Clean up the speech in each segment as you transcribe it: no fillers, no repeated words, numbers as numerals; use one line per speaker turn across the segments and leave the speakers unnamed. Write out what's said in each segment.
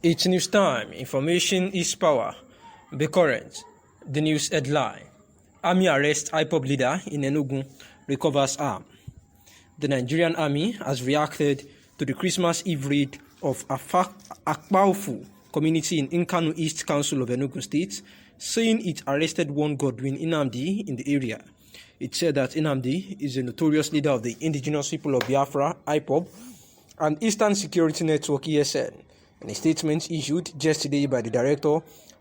It's news time. Information is power. Be current. The news headline. Army arrests Ipob leader in Enugu, recovers arm. The Nigerian army has reacted to the Christmas Eve raid of Akpaufu community in Nkanu East Council of Enugu State, saying it arrested one Godwin Nnamdi in the area. It said that Nnamdi is a notorious leader of the indigenous people of Biafra, Ipob, and Eastern Security Network, ESN. In a statement issued yesterday by the Director,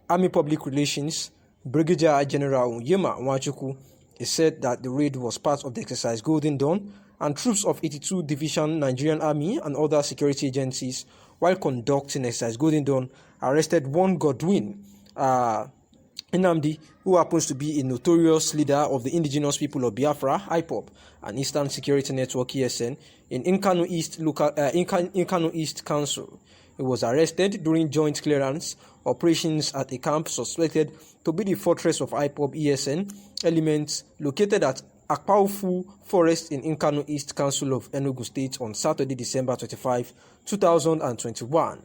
Army Public Relations, Brigadier General Yema Nwachukwu, it said that the raid was part of the exercise Golden Dawn, and troops of 82 Division Nigerian Army and other security agencies, while conducting exercise Golden Dawn, arrested one Godwin Nnamdi, who happens to be a notorious leader of the indigenous people of Biafra, Ipob, and Eastern Security Network, ESN, in Nkanu East Council. He was arrested during joint clearance operations at a camp suspected to be the fortress of Ipob ESN elements located at Akpaufu Forest in Nkanu East Council of Enugu State on Saturday, December 25, 2021.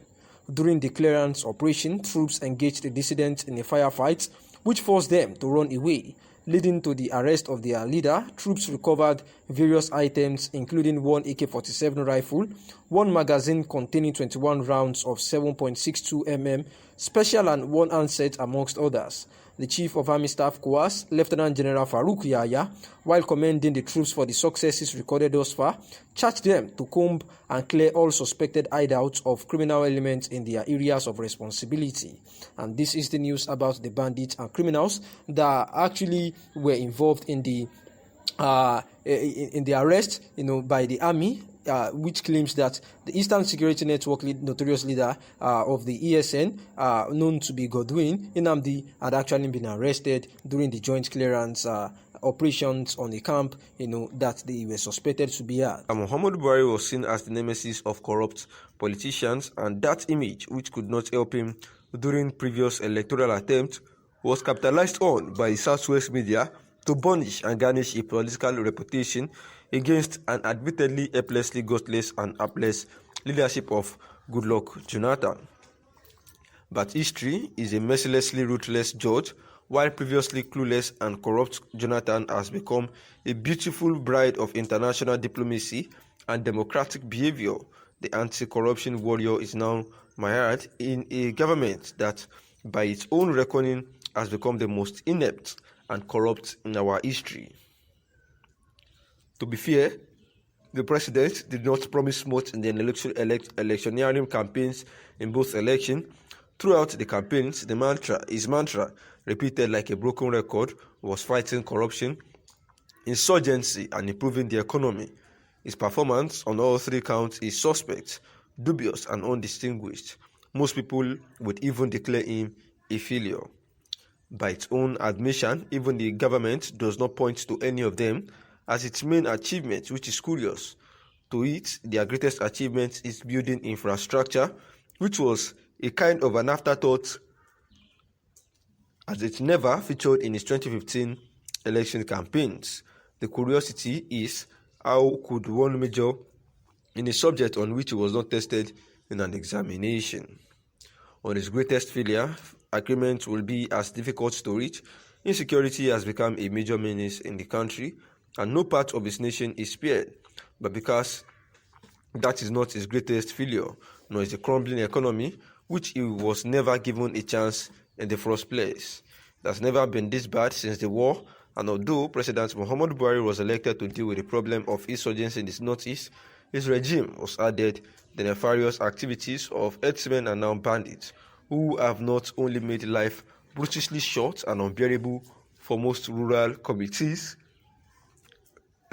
During the clearance operation, troops engaged the dissidents in a firefight, which forced them to run away, leading to the arrest of their leader. Troops recovered various items, including one AK-47 rifle, one magazine containing 21 rounds of 7.62 mm, special and one handset, amongst others. The Chief of Army Staff Corps, Lieutenant General Farouk Yahya, while commending the troops for the successes recorded thus far, charged them to comb and clear all suspected hideouts of criminal elements in their areas of responsibility. And this is the news about the bandits and criminals that actually were involved in the arrest, by the army, which claims that the Eastern Security Network notorious leader of the ESN, known to be Godwin Nnamdi, had actually been arrested during the joint clearance operations on a camp, that they were suspected to be at.
Muhammadu Buhari was seen as the nemesis of corrupt politicians, and that image, which could not help him during previous electoral attempts, was capitalized on by Southwest media to burnish and garnish a political reputation against an admittedly helplessly gutless and hapless leadership of Goodluck Jonathan. But history is a mercilessly ruthless judge. While previously clueless and corrupt, Jonathan has become a beautiful bride of international diplomacy and democratic behavior. The anti-corruption warrior is now mired in a government that, by its own reckoning, has become the most inept and corrupt in our history. To be fair, the president did not promise much in the electioneering campaigns in both elections. Throughout the campaigns, his mantra, repeated like a broken record, was fighting corruption, insurgency, and improving the economy. His performance on all three counts is suspect, dubious, and undistinguished. Most people would even declare him a failure. By its own admission, even the government does not point to any of them as its main achievement, which is curious. To it, their greatest achievement is building infrastructure, which was a kind of an afterthought, as it never featured in its 2015 election campaigns. The curiosity is, how could one major in a subject on which he was not tested in an examination? On his greatest failure, agreement will be as difficult to reach. Insecurity has become a major menace in the country, and no part of his nation is spared. But because that is not his greatest failure, nor is the crumbling economy, which he was never given a chance in the first place. It has never been this bad since the war, and although President Muhammadu Buhari was elected to deal with the problem of insurgency in the northeast, his regime was added the nefarious activities of herdsmen and now bandits, who have not only made life brutally short and unbearable for most rural communities,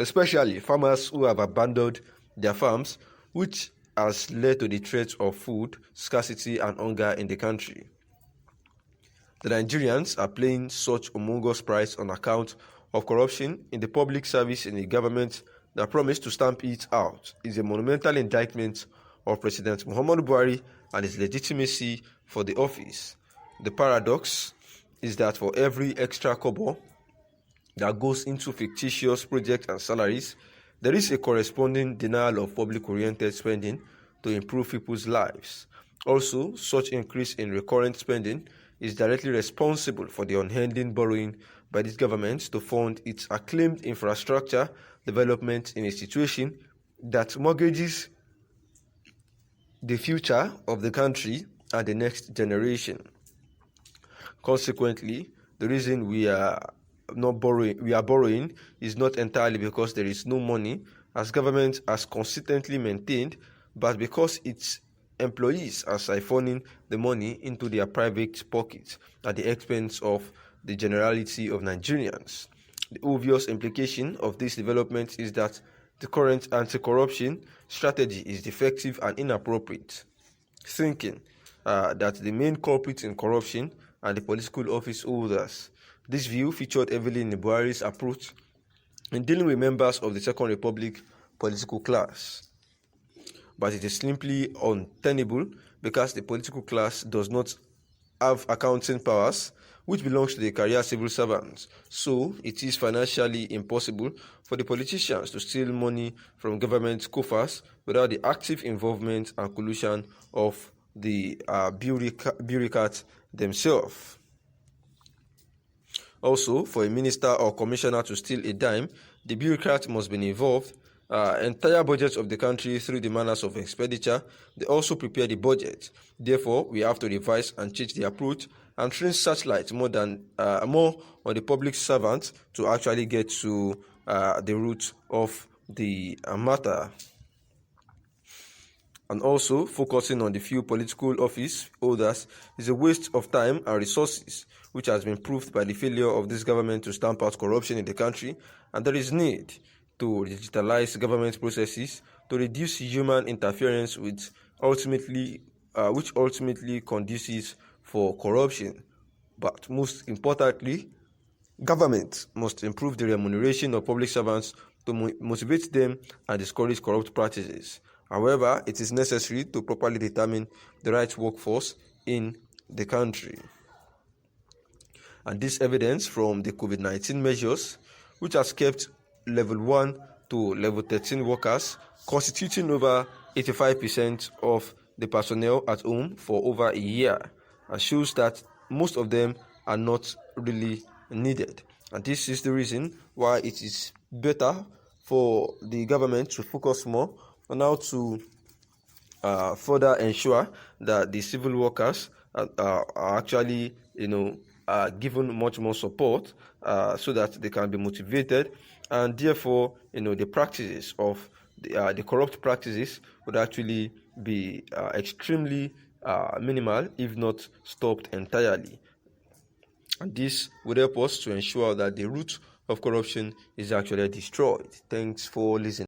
especially farmers who have abandoned their farms, which has led to the threat of food scarcity and hunger in the country. The Nigerians are paying such humongous price on account of corruption in the public service in a government that promised to stamp it out. Is a monumental indictment of President Muhammadu Buhari and his legitimacy for the office. The paradox is that for every extra kobo that goes into fictitious projects and salaries, there is a corresponding denial of public-oriented spending to improve people's lives. Also, such increase in recurrent spending is directly responsible for the unending borrowing by this government to fund its acclaimed infrastructure development in a situation that mortgages the future of the country and the next generation. Consequently, the reason we are borrowing is not entirely because there is no money, as government has consistently maintained, but because its employees are siphoning the money into their private pockets at the expense of the generality of Nigerians. The obvious implication of this development is that the current anti-corruption strategy is defective and inappropriate, thinking that the main culprits in corruption are the political office holders. This view featured heavily in Buhari's approach in dealing with members of the Second Republic political class. But it is simply untenable because the political class does not have accounting powers, which belongs to the career civil servants. So it is financially impossible for the politicians to steal money from government coffers without the active involvement and collusion of the bureaucrats themselves. Also, for a minister or commissioner to steal a dime, the bureaucrat must be involved. Entire budgets of the country through the manners of expenditure. They also prepare the budget. Therefore, we have to revise and change the approach and train searchlight more on the public servants to actually get to the root of the matter. And also, focusing on the few political office holders is a waste of time and resources, which has been proved by the failure of this government to stamp out corruption in the country, and there is need to digitalize government processes to reduce human interference which ultimately conduces for corruption. But most importantly, government must improve the remuneration of public servants to motivate them and discourage corrupt practices. However, it is necessary to properly determine the right workforce in the country. And this evidence from the COVID-19 measures, which has kept level 1 to level 13 workers, constituting over 85% of the personnel at home for over a year, and shows that most of them are not really needed. And this is the reason why it is better for the government to focus more on how to further ensure that the civil workers are actually, given much more support so that they can be motivated, and therefore, the practices of the corrupt practices would actually be extremely minimal, if not stopped entirely. And this would help us to ensure that the root of corruption is actually destroyed. Thanks for listening.